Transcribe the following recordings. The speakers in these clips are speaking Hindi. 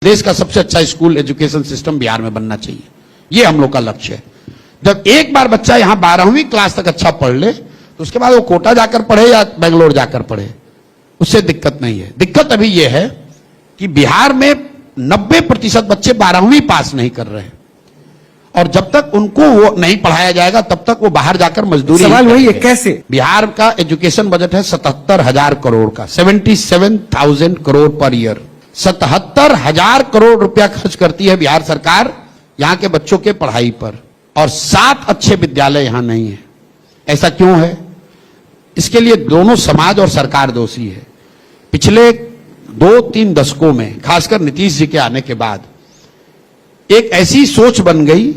देश का सबसे अच्छा स्कूल एजुकेशन सिस्टम बिहार में बनना चाहिए, ये हम लोग का लक्ष्य है। जब एक बार बच्चा यहां 12वीं क्लास तक अच्छा पढ़ ले तो उसके बाद वो कोटा जाकर पढ़े या बेंगलोर जाकर पढ़े, उससे दिक्कत नहीं है। दिक्कत अभी यह है कि बिहार में 90% बच्चे 12वीं पास नहीं कर रहे हैं और जब तक उनको वो नहीं पढ़ाया जाएगा तब तक वो बाहर जाकर मजदूरी। सवाल वही है, कैसे? बिहार का एजुकेशन बजट है 77,000 करोड़ का, 77,000 करोड़ पर ईयर। 77,000 करोड़ रुपया खर्च करती है बिहार सरकार यहां के बच्चों के पढ़ाई पर, और 7 अच्छे विद्यालय यहां नहीं है। ऐसा क्यों है? इसके लिए दोनों समाज और सरकार दोषी है। पिछले 2-3 दशकों में, खासकर नीतीश जी के आने के बाद, एक ऐसी सोच बन गई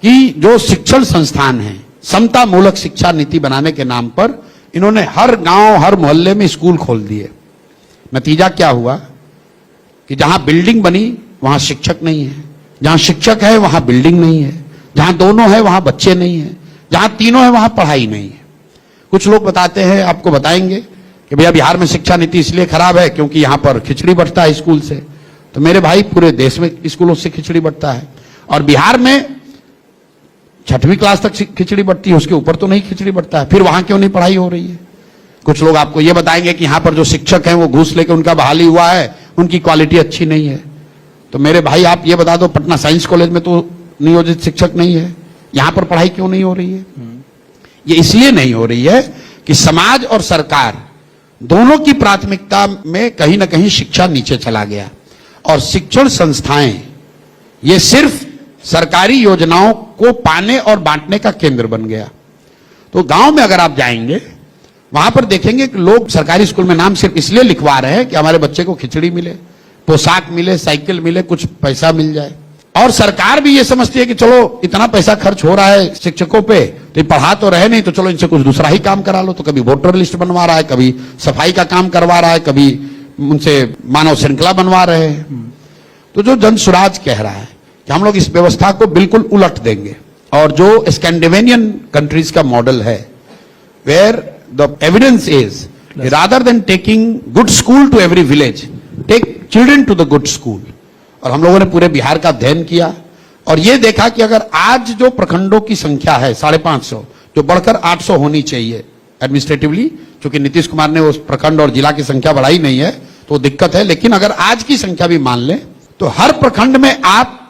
कि जो शिक्षण संस्थान है, समता मूलक शिक्षा नीति बनाने के नाम पर इन्होंने हर गांव हर मोहल्ले में स्कूल खोल दिए। नतीजा क्या हुआ कि जहां बिल्डिंग बनी वहां शिक्षक नहीं है, जहां शिक्षक है वहां बिल्डिंग नहीं है, जहां दोनों है वहां बच्चे नहीं है, जहां तीनों है वहां पढ़ाई नहीं है। कुछ लोग बताते हैं, आपको बताएंगे कि भैया बिहार में शिक्षा नीति इसलिए खराब है क्योंकि यहां पर खिचड़ी बंटता है स्कूल से। तो मेरे भाई, पूरे देश में स्कूलों से खिचड़ी बंटता है और बिहार में 6वीं क्लास तक खिचड़ी बंटती है, उसके ऊपर तो नहीं खिचड़ी बंटता है। फिर वहां क्यों नहीं पढ़ाई हो रही है? कुछ लोग आपको यह बताएंगे कि यहां पर जो शिक्षक हैं वो घूस लेकर उनका बहाली हुआ है, उनकी क्वालिटी अच्छी नहीं है। तो मेरे भाई, आप ये बता दो, पटना साइंस कॉलेज में तो नियोजित शिक्षक नहीं है, यहां पर पढ़ाई क्यों नहीं हो रही है? ये इसलिए नहीं हो रही है कि समाज और सरकार दोनों की प्राथमिकता में कहीं ना कहीं शिक्षा नीचे चला गया और शिक्षण संस्थाएं ये सिर्फ सरकारी योजनाओं को पाने और बांटने का केंद्र बन गया। तो गांव में अगर आप जाएंगे, वहां पर देखेंगे कि लोग सरकारी स्कूल में नाम सिर्फ इसलिए लिखवा रहे हैं कि हमारे बच्चे को खिचड़ी मिले, पोशाक मिले, साइकिल मिले, कुछ पैसा मिल जाए। और सरकार भी ये समझती है कि चलो इतना पैसा खर्च हो रहा है शिक्षकों पे, तो पढ़ा तो रहे नहीं, तो चलो इनसे कुछ दूसरा ही काम करा लो। तो कभी वोटर लिस्ट बनवा रहा है, कभी सफाई का काम करवा रहा है, कभी उनसे मानव श्रृंखला बनवा रहे हैं। तो जो जन स्वराज कह रहा है कि हम लोग इस व्यवस्था को बिल्कुल उलट देंगे, और जो स्कैंडिनेवियन कंट्रीज का मॉडल है, where the evidence is rather than taking good school to every village, take children to the good school. और हम लोगों ने पूरे बिहार का अध्ययन किया और यह देखा कि अगर आज जो प्रखंडों की संख्या है 550, जो बढ़कर 800 होनी चाहिए एडमिनिस्ट्रेटिवली, क्योंकि नीतीश कुमार ने उस प्रखंड और जिला की संख्या बढ़ाई नहीं है तो दिक्कत है, लेकिन अगर आज की संख्या भी मान लें तो हर प्रखंड में आप